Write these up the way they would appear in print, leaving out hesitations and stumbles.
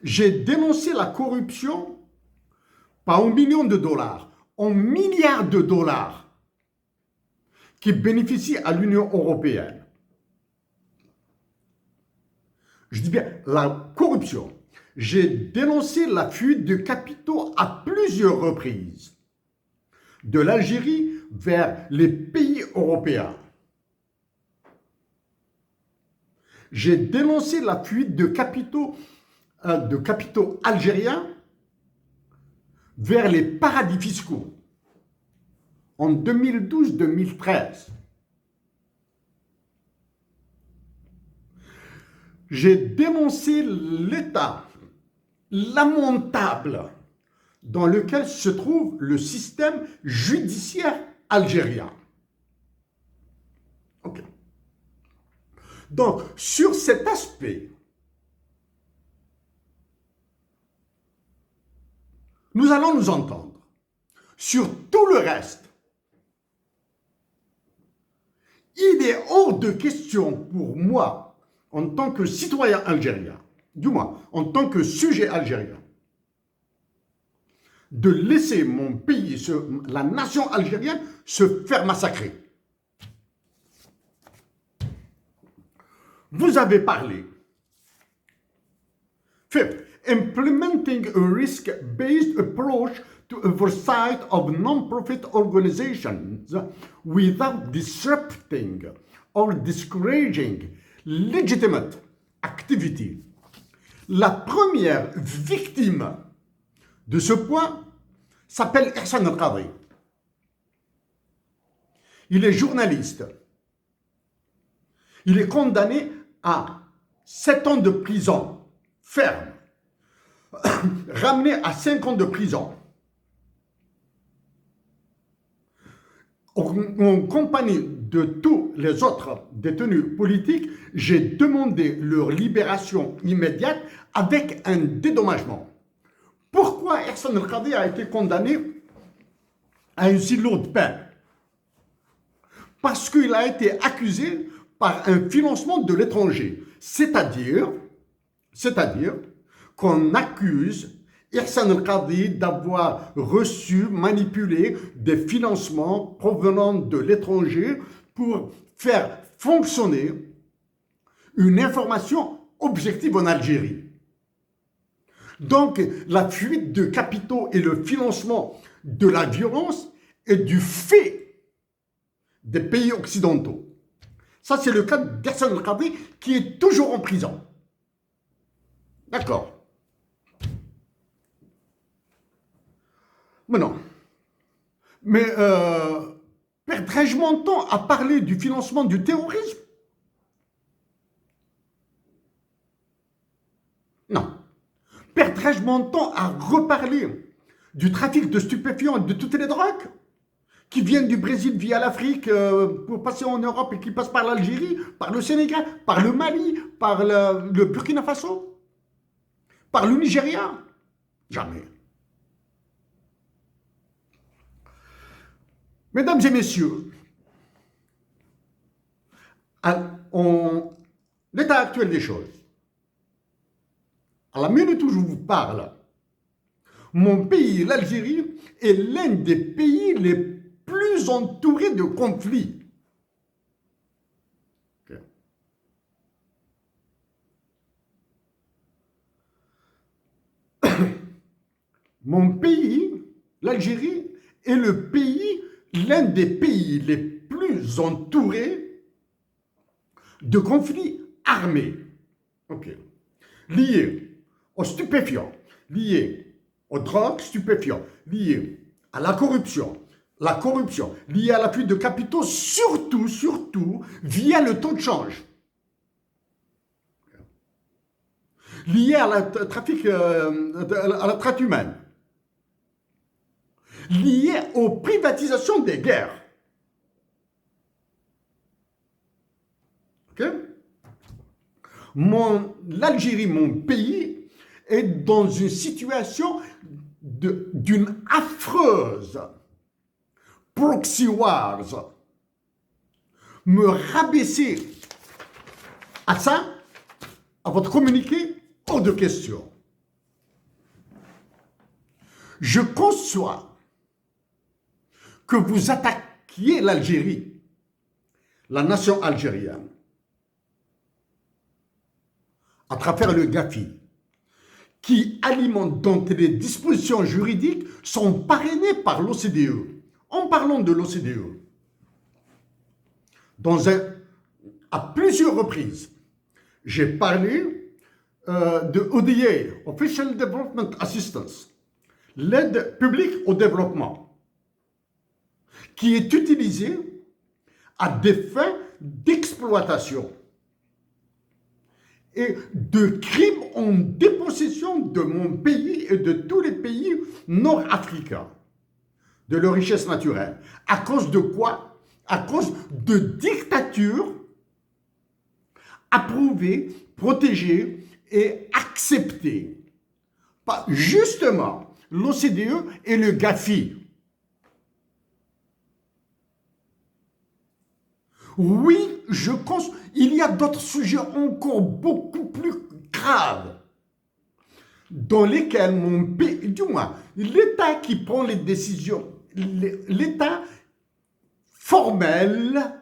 J'ai dénoncé la corruption, pas en millions de dollars, en milliards de dollars qui bénéficient à l'Union européenne. Je dis bien la corruption. J'ai dénoncé la fuite de capitaux à plusieurs reprises de l'Algérie vers les pays européens. J'ai dénoncé la fuite de capitaux algériens vers les paradis fiscaux en 2012-2013. J'ai dénoncé l'état lamentable dans lequel se trouve le système judiciaire algérien. Ok. Donc, sur cet aspect, nous allons nous entendre. Sur tout le reste, il est hors de question pour moi, en tant que citoyen algérien, du moins en tant que sujet algérien, de laisser mon pays, la nation algérienne, se faire massacrer. Vous avez parlé. Fifth, implementing a risk-based approach to oversight of non-profit organizations without disrupting or discouraging legitimate activity. La première victime de ce point s'appelle Ihsan El-Qadhi. Il est journaliste. Il est condamné à 7 ans de prison ferme, ramené à 5 ans de prison. En compagnie de tous les autres détenus politiques, j'ai demandé leur libération immédiate avec un dédommagement. Pourquoi Ihsan El-Qadhi a été condamné à une si lourde peine? Parce qu'il a été accusé par un financement de l'étranger. C'est-à-dire qu'on accuse Ihsan El-Qadhi d'avoir reçu, manipulé des financements provenant de l'étranger pour faire fonctionner une information objective en Algérie. Donc, la fuite de capitaux et le financement de la violence est du fait des pays occidentaux. Ça, c'est le cas d'Ihsan El-Qadhi qui est toujours en prison. D'accord. Mais non. Mais perdrais-je mon temps à parler du financement du terrorisme? Non. Perdrais-je mon temps à reparler du trafic de stupéfiants et de toutes les drogues qui viennent du Brésil via l'Afrique pour passer en Europe et qui passent par l'Algérie, par le Sénégal, par le Mali, par le Burkina Faso, par le Nigeria? Jamais. Mesdames et messieurs, en l'état actuel des choses, à la minute où je vous parle, mon pays, l'Algérie, est l'un des pays les plus entourés de conflits. Okay. Mon pays, l'Algérie, est l'un des pays les plus entourés de conflits armés. Okay. Liés aux stupéfiants, liés aux drogues stupéfiants, liés à la corruption, liée à la fuite de capitaux, surtout, via le taux de change. Lié à la trafic, à la traite humaine. Lié aux privatisations des guerres. Okay? L'Algérie, mon pays, est dans une situation d'une affreuse proxy wars. Me rabaisser à ça, à votre communiqué, hors de question. Je conçois que vous attaquiez l'Algérie, la nation algérienne, à travers le GAFI, qui alimente, dont les dispositions juridiques sont parrainées par l'OCDE. En parlant de l'OCDE, à plusieurs reprises, j'ai parlé de ODA, Official Development Assistance, l'aide publique au développement, qui est utilisée à des fins d'exploitation et de crimes en dépossession de mon pays et de tous les pays nord-africains, de leur richesse naturelle. À cause de quoi? À cause de dictatures approuvées, protégées et acceptées par justement l'OCDE et le GAFI. Oui, il y a d'autres sujets encore beaucoup plus graves dans lesquels mon pays, du moins, l'État qui prend les décisions, l'État formel,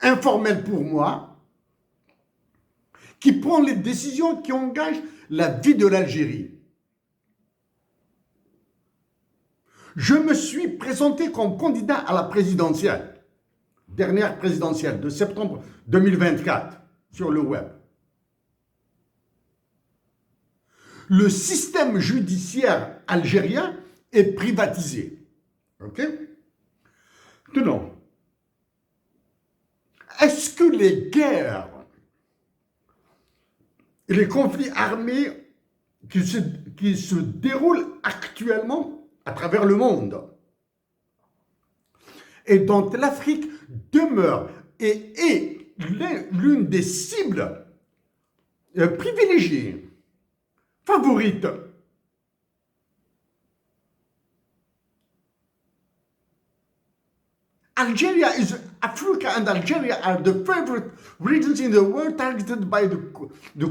informel pour moi, qui prend les décisions qui engagent la vie de l'Algérie. Je me suis présenté comme candidat à la présidentielle, dernière présidentielle de septembre 2024 sur le web. Le système judiciaire algérien est privatisé. OK? Maintenant, est-ce que les guerres et les conflits armés qui se déroulent actuellement à travers le monde et dont l'Afrique demeure et est l'une des cibles privilégiées, favorites, Africa and Algeria are the favorite regions in the world targeted by the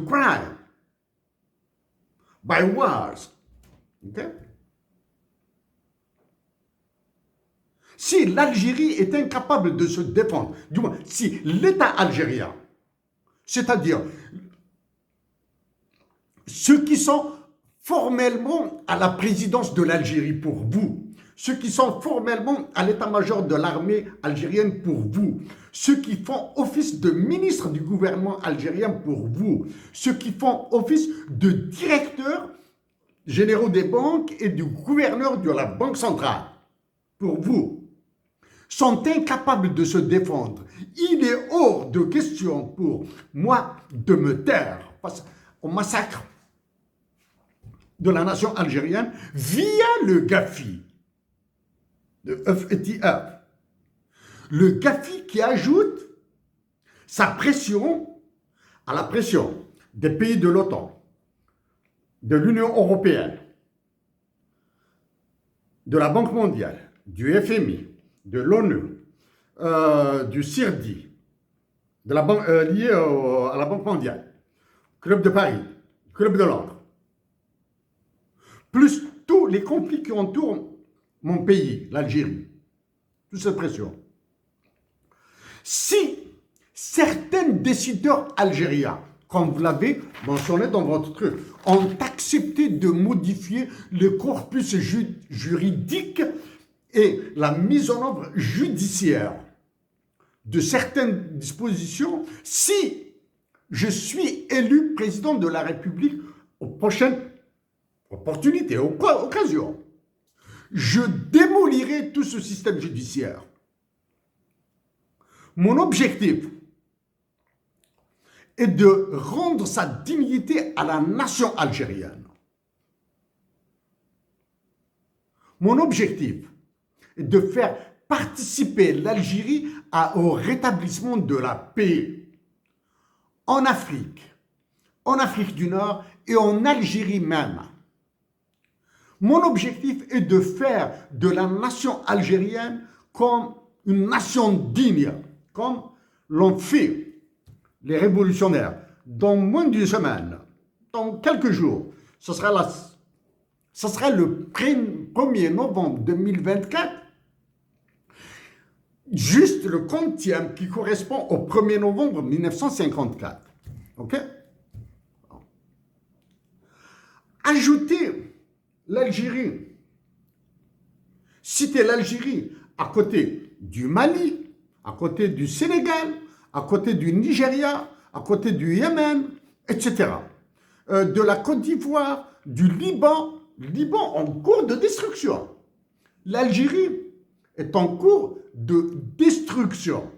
crime, by wars. Okay? Si l'Algérie est incapable de se défendre, du moins, si l'État algérien, c'est-à-dire ceux qui sont formellement à la présidence de l'Algérie pour vous, ceux qui sont formellement à l'état-major de l'armée algérienne pour vous, ceux qui font office de ministre du gouvernement algérien pour vous, ceux qui font office de directeurs généraux des banques et du gouverneur de la Banque centrale pour vous, sont incapables de se défendre. Il est hors de question pour moi de me taire face au massacre de la nation algérienne via le GAFI, le FETF. Le GAFI qui ajoute sa pression à la pression des pays de l'OTAN, de l'Union européenne, de la Banque mondiale, du FMI, de l'ONU, du CIRDI, de la banque, lié à la Banque mondiale, Club de Paris, Club de Londres, plus tous les conflits qui entourent mon pays, l'Algérie, toute cette pression. Si certains décideurs algériens, comme vous l'avez mentionné dans votre truc, ont accepté de modifier le corpus juridique et la mise en œuvre judiciaire de certaines dispositions, si je suis élu président de la République aux prochaines opportunités, occasions, je démolirai tout ce système judiciaire. Mon objectif est de rendre sa dignité à la nation algérienne. Mon objectif est de faire participer l'Algérie au rétablissement de la paix en Afrique du Nord et en Algérie même. Mon objectif est de faire de la nation algérienne comme une nation digne, comme l'ont fait les révolutionnaires. Dans moins d'une semaine, dans quelques jours, ce sera Ce sera le 1er novembre 2024, juste le quantième qui correspond au 1er novembre 1954. OK? Ajoutez l'Algérie. Citez l'Algérie à côté du Mali, à côté du Sénégal, à côté du Nigeria, à côté du Yémen, etc. De la Côte d'Ivoire, du Liban en cours de destruction. L'Algérie est en cours de destruction.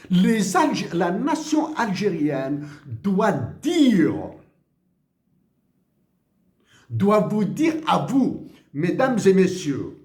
La nation algérienne doit vous dire à vous, mesdames et messieurs,